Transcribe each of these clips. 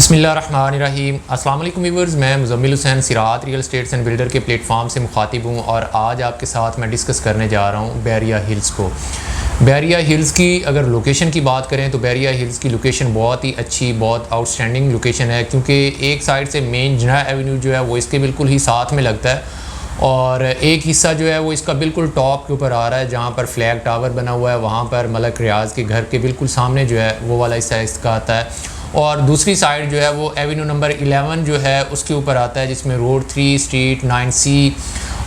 बिस्मिल्लाहिर्रहमानिर्रहीम। अस्सलाम वालेकुम व्यूअर्स, मैं मुज़म्मिल हुसैन सिरात रियल एस्टेट्स एंड बिल्डर के प्लेटफॉर्म से मुखातिब हूँ और आज आपके साथ मैं डिस्कस करने जा रहा हूँ बैरिया हिल्स को। बैरिया हिल्स की अगर लोकेशन की बात करें तो बैरिया हिल्स की लोकेशन बहुत ही अच्छी, बहुत आउटस्टैंडिंग लोकेशन है, क्योंकि एक साइड से मेन जिन्ना एवेन्यू जो है वो इसके बिल्कुल ही साथ में लगता है और एक हिस्सा जो है वो इसका बिल्कुल टॉप के ऊपर आ रहा है, जहाँ पर फ्लैग टावर बना हुआ है। वहाँ पर मलक रियाज़ के घर के बिल्कुल सामने जो है वो वाला हिस्सा इसका आता है और दूसरी साइड जो है वो एवेन्यू नंबर 11 जो है उसके ऊपर आता है, जिसमें रोड 3 स्ट्रीट 9C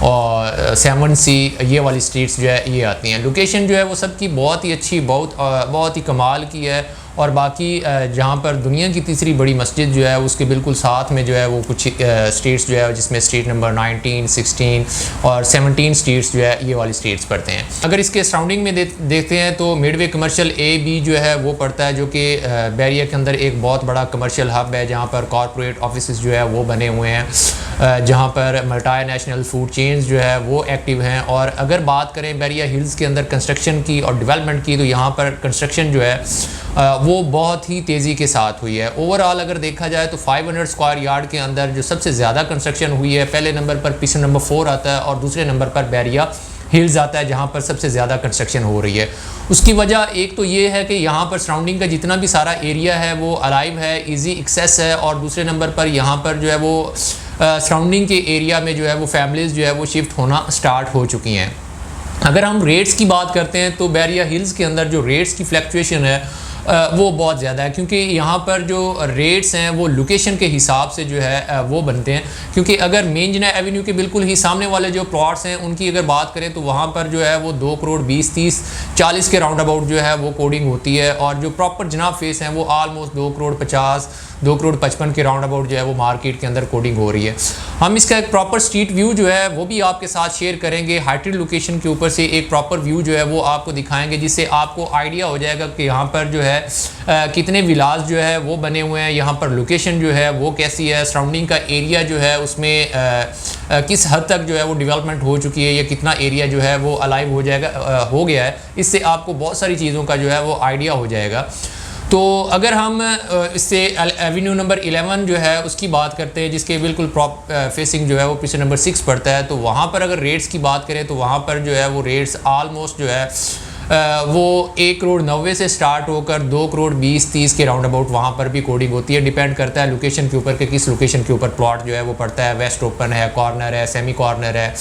और 7C ये वाली स्ट्रीट्स जो है ये आती हैं। लोकेशन जो है वो सबकी बहुत ही अच्छी, बहुत ही कमाल की है। और बाकी जहाँ पर दुनिया की तीसरी बड़ी मस्जिद जो है उसके बिल्कुल साथ में जो है वो कुछ स्ट्रीट्स जो है, जिसमें स्ट्रीट नंबर 19, 16 और 17 स्ट्रीट्स जो है ये वाली स्ट्रीट्स पड़ते हैं। अगर इसके सराउंडिंग में देखते हैं तो मिडवे कमर्शियल A-B जो है वो पड़ता है, जो कि बैरिया के अंदर एक बहुत बड़ा कमर्शियल हब है, जहाँ पर कॉरपोरेट ऑफिस जो है वो बने हुए हैं, जहाँ पर मल्टी नेशनल फूड चेन्स जो है वो एक्टिव हैं। और अगर बात करें बैरिया हिल्स के अंदर कंस्ट्रक्शन की और डेवलपमेंट की, तो यहाँ पर कंस्ट्रक्शन जो है वो बहुत ही तेज़ी के साथ हुई है। ओवरऑल अगर देखा जाए तो 500 स्क्वायर यार्ड के अंदर जो सबसे ज़्यादा कंस्ट्रक्शन हुई है, पहले नंबर पर पिसन नंबर 4 आता है और दूसरे नंबर पर बैरिया हिल्स आता है, जहाँ पर सबसे ज़्यादा कंस्ट्रक्शन हो रही है। उसकी वजह एक तो ये है कि यहाँ पर सराउंडिंग का जितना भी सारा एरिया है वो अलाइव है, इजी एक्सेस है, और दूसरे नंबर पर यहाँ पर जो है वो सराउंडिंग के एरिया में जो है वो फैमिलीज़ जो है वो शिफ्ट होना स्टार्ट हो चुकी हैं। अगर हम रेट्स की बात करते हैं तो बैरिया हिल्स के अंदर जो रेट्स की फ्लक्चुएशन है वो बहुत ज़्यादा है, क्योंकि यहाँ पर जो रेट्स हैं वो लोकेशन के हिसाब से जो है वो बनते हैं। क्योंकि अगर मेन जिन्ना एवेन्यू के बिल्कुल ही सामने वाले जो प्लॉट्स हैं उनकी अगर बात करें तो वहाँ पर जो है वो 2 करोड़ 20, 30, 40 के राउंड अबाउट जो है वो कोडिंग होती है, और जो प्रॉपर जनाब फेस हैं वो आलमोस्ट 2 करोड़ 50, 2 करोड़ 55 के राउंड अबाउट जो है वो मार्केट के अंदर कोडिंग हो रही है। हम इसका एक प्रॉपर स्ट्रीट व्यू जो है वो भी आपके साथ शेयर करेंगे। हाइटेड लोकेशन के ऊपर से एक प्रॉपर व्यू जो है वो आपको दिखाएंगे, जिससे आपको आइडिया हो जाएगा कि यहाँ पर जो है कितने विलास जो है वो बने हुए हैं, यहाँ पर लोकेशन जो है वो कैसी है, सराउंडिंग का एरिया जो है उसमें किस हद तक जो है वो डेवलपमेंट हो चुकी है, या कितना एरिया जो है वो अलाइव हो गया है। इससे आपको बहुत सारी चीज़ों का जो है वो आइडिया हो जाएगा। तो अगर हम इससे एवेन्यू नंबर 11 जो है उसकी बात करते हैं, जिसके बिल्कुल फेसिंग जो है वो पीछे नंबर 6 पड़ता है, तो वहाँ पर अगर रेट्स की बात करें तो वहाँ पर जो है वो रेट्स आलमोस्ट जो है वो 1 करोड़ 90 से स्टार्ट होकर 2 करोड़ 20, 30 के राउंड अबाउट वहाँ पर भी कोडिंग होती है। डिपेंड करता है लोकेशन के ऊपर कि किस लोकेशन के ऊपर प्लॉट जो है वो पड़ता है, वेस्ट ओपन है, कॉर्नर है, सेमी कॉर्नर है,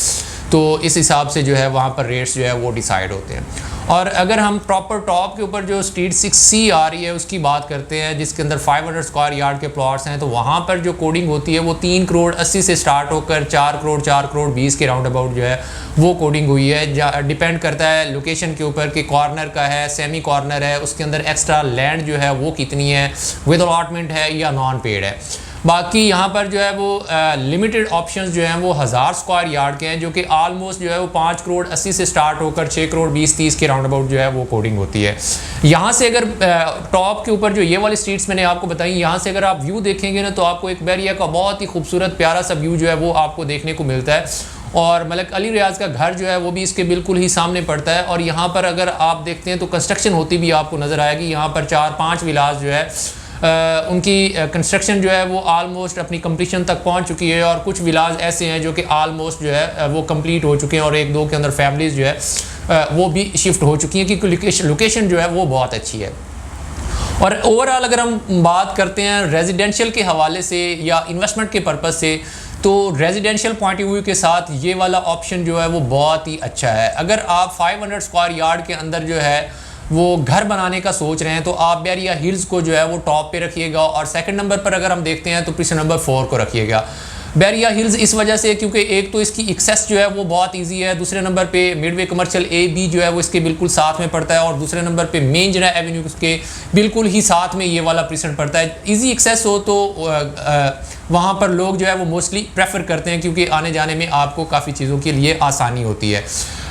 तो इस हिसाब से जो है वहाँ पर रेट्स जो है वो डिसाइड होते हैं। और अगर हम प्रॉपर टॉप के ऊपर जो स्ट्रीट 6C आ रही है उसकी बात करते हैं, जिसके अंदर 500 स्क्वायर यार्ड के प्लॉट्स हैं, तो वहाँ पर जो कोडिंग होती है वो 3 करोड़ 80 से स्टार्ट होकर 4 करोड़ 20 के राउंड अबाउट जो है वो कोडिंग हुई है। डिपेंड करता है लोकेशन के ऊपर कि कॉर्नर का है, सेमी कॉर्नर है, उसके अंदर एक्स्ट्रा लैंड जो है वो कितनी है, विद अलॉटमेंट है या नॉन पेड है। बाकी यहाँ पर जो है वो लिमिटेड ऑप्शंस जो हैं वो 1000 स्क्वायर यार्ड के हैं, जो कि आलमोस्ट जो है वो 5 करोड़ 80 से स्टार्ट होकर 6 करोड़ 20, 30 के राउंड अबाउट जो है वो कोडिंग होती है। यहाँ से अगर टॉप के ऊपर जो ये वाली स्ट्रीट्स मैंने आपको बताई, यहाँ से अगर आप व्यू देखेंगे ना तो आपको एक बैरिया का बहुत ही खूबसूरत प्यारा सा व्यू जो है वो आपको देखने को मिलता है। और मलक अली रियाज़ का घर जो है वो भी इसके बिल्कुल ही सामने पड़ता है। और यहाँ पर अगर आप देखते हैं तो कंस्ट्रक्शन होती भी आपको नज़र आएगी। यहाँ पर 4-5 विलास जो है उनकी कंस्ट्रक्शन जो है वो आलमोस्ट अपनी कंप्लीशन तक पहुंच चुकी है, और कुछ विलास ऐसे हैं जो कि आलमोस्ट जो है वो कंप्लीट हो चुके हैं, और 1-2 के अंदर फैमिलीज़ जो है वो भी शिफ्ट हो चुकी हैं, क्योंकि लोकेशन जो है वो बहुत अच्छी है। और ओवरऑल अगर हम बात करते हैं रेजिडेंशियल के हवाले से या इन्वेस्टमेंट के पर्पज़ से, तो रेजिडेंशियल पॉइंट ऑफ व्यू के साथ ये वाला ऑप्शन जो है वो बहुत ही अच्छा है। अगर आप 500 स्क्वायर यार्ड के अंदर जो है वो घर बनाने का सोच रहे हैं तो आप बैरिया हिल्स को जो है वो टॉप पे रखिएगा, और सेकंड नंबर पर अगर हम देखते हैं तो पिछले नंबर 4 को रखिएगा। बैरिया हिल्स इस वजह से क्योंकि एक तो इसकी एक्सेस जो है वो बहुत इजी है, दूसरे नंबर पे मिडवे कमर्शियल A-B जो है वो इसके बिल्कुल साथ में पड़ता है, और दूसरे नंबर पे मेन जिन्ना एवेन्यू के बिल्कुल ही साथ में ये वाला प्रेजेंट पड़ता है। इजी एक्सेस हो तो वहाँ पर लोग जो है वो मोस्टली प्रेफर करते हैं, क्योंकि आने जाने में आपको काफ़ी चीज़ों के लिए आसानी होती है।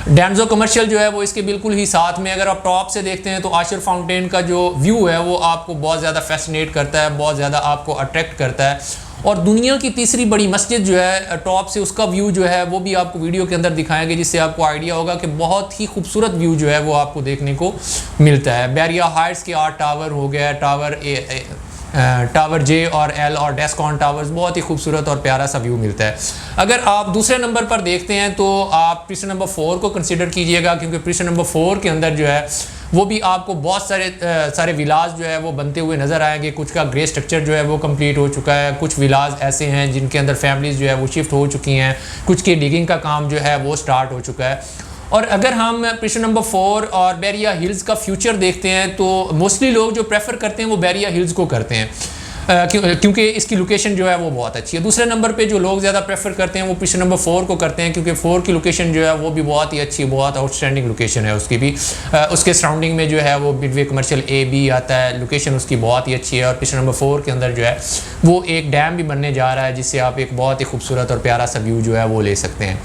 डैंजो कमर्शियल जो है वो इसके बिल्कुल ही साथ में, अगर आप टॉप से देखते हैं तो आशिर फाउंटेन का जो व्यू है वो आपको बहुत ज़्यादा फैसिनेट करता है, बहुत ज़्यादा आपको अट्रैक्ट करता है। और दुनिया की तीसरी बड़ी मस्जिद जो है टॉप से, उसका व्यू जो है वो भी आपको वीडियो के अंदर दिखाएंगे, जिससे आपको आइडिया होगा कि बहुत ही खूबसूरत व्यू जो है वो आपको देखने को मिलता है। बैरिया हाइट्स के 8 टावर हो गया, टावर टावर जे और एल और डेस्कॉन टावर्स, बहुत ही खूबसूरत और प्यारा सा व्यू मिलता है। अगर आप दूसरे नंबर पर देखते हैं तो आप प्रिसन नंबर 4 को कंसिडर कीजिएगा, क्योंकि प्रिसन नंबर 4 के अंदर जो है वो भी आपको बहुत सारे विलाज जो है वो बनते हुए नज़र आएंगे। कुछ का ग्रे स्ट्रक्चर जो है वो कंप्लीट हो चुका है, कुछ विलाज ऐसे हैं जिनके अंदर फैमिलीज़ जो है वो शिफ्ट हो चुकी हैं, कुछ की डिगिंग का काम जो है वो स्टार्ट हो चुका है। और अगर हम प्रिसन नंबर 4 और बैरिया हिल्स का फ्यूचर देखते हैं तो मोस्टली लोग जो प्रेफर करते हैं वो बैरिया हिल्स को करते हैं, क्योंकि इसकी लोकेशन जो है वो बहुत अच्छी है। दूसरे नंबर पे जो लोग ज़्यादा प्रेफर करते हैं वो प्रिसन नंबर 4 को करते हैं, क्योंकि 4 की लोकेशन जो है वो भी बहुत ही अच्छी, बहुत आउटस्टैंडिंग लोकेशन है उसकी भी। उसके सराउंडिंग में जो है वो मिडवे कमर्शियल A-B आता है, लोकेशन उसकी बहुत ही अच्छी है। और प्रिसन नंबर 4 के अंदर जो है वो एक डैम भी बनने जा रहा है, जिससे आप एक बहुत ही खूबसूरत और प्यारा सा व्यू जो है वो ले सकते हैं।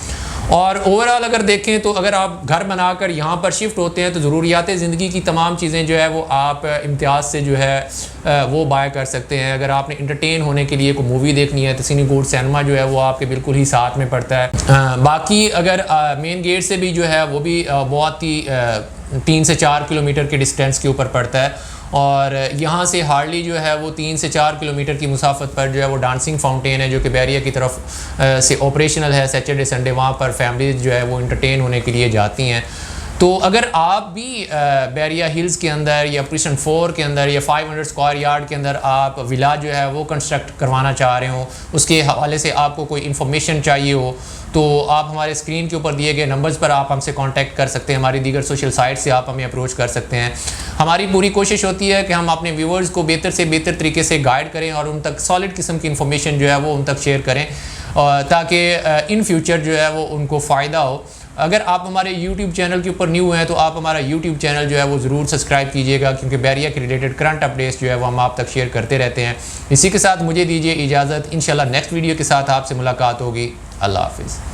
और ओवरऑल अगर देखें तो अगर आप घर बनाकर यहाँ पर शिफ्ट होते हैं तो ज़रूरियात ज़िंदगी की तमाम चीज़ें जो है वो आप इम्तियाज़ से जो है वो बाय कर सकते हैं। अगर आपने इंटरटेन होने के लिए कोई मूवी देखनी है तो सिनी गोल्ड सिनेमा जो है वो आपके बिल्कुल ही साथ में पड़ता है। बाकी अगर मेन गेट से भी जो है वो भी बहुत ही 3 से 4 किलोमीटर के डिस्टेंस के ऊपर पड़ता है। और यहाँ से हार्डली जो है वो 3 से 4 किलोमीटर की मुसाफत पर जो है वो डांसिंग फाउंटेन है, जो कि बैरिया की तरफ से ऑपरेशनल है सैटरडे संडे। वहाँ पर फैमिलीज जो है वो इंटरटेन होने के लिए जाती हैं। तो अगर आप भी बैरिया हिल्स के अंदर या प्रिसन 4 के अंदर या 500 स्क्वायर यार्ड के अंदर आप विला जो है वो कंस्ट्रक्ट करवाना चाह रहे हो, उसके हवाले से आपको कोई इन्फॉर्मेशन चाहिए हो, तो आप हमारे स्क्रीन के ऊपर दिए गए नंबर्स पर आप हमसे कांटेक्ट कर सकते हैं। हमारी दीगर सोशल साइट से आप हमें अप्रोच कर सकते हैं। हमारी पूरी कोशिश होती है कि हम अपने व्यूवर्स को बेहतर से बेहतर तरीके से गाइड करें और उन तक सॉलिड किस्म की इन्फॉर्मेशन जो है वो उन तक शेयर करें, ताकि इन फ्यूचर जो है वो उनको फ़ायदा हो। अगर आप हमारे YouTube चैनल के ऊपर न्यू हैं तो आप हमारा YouTube चैनल जो है वो ज़रूर सब्सक्राइब कीजिएगा, क्योंकि बैरिया के रिलेटेड करंट अपडेट्स जो है वो हम आप तक शेयर करते रहते हैं। इसी के साथ मुझे दीजिए इजाज़त। इंशाल्लाह नेक्स्ट वीडियो के साथ आपसे मुलाकात होगी। अल्लाह हाफिज़।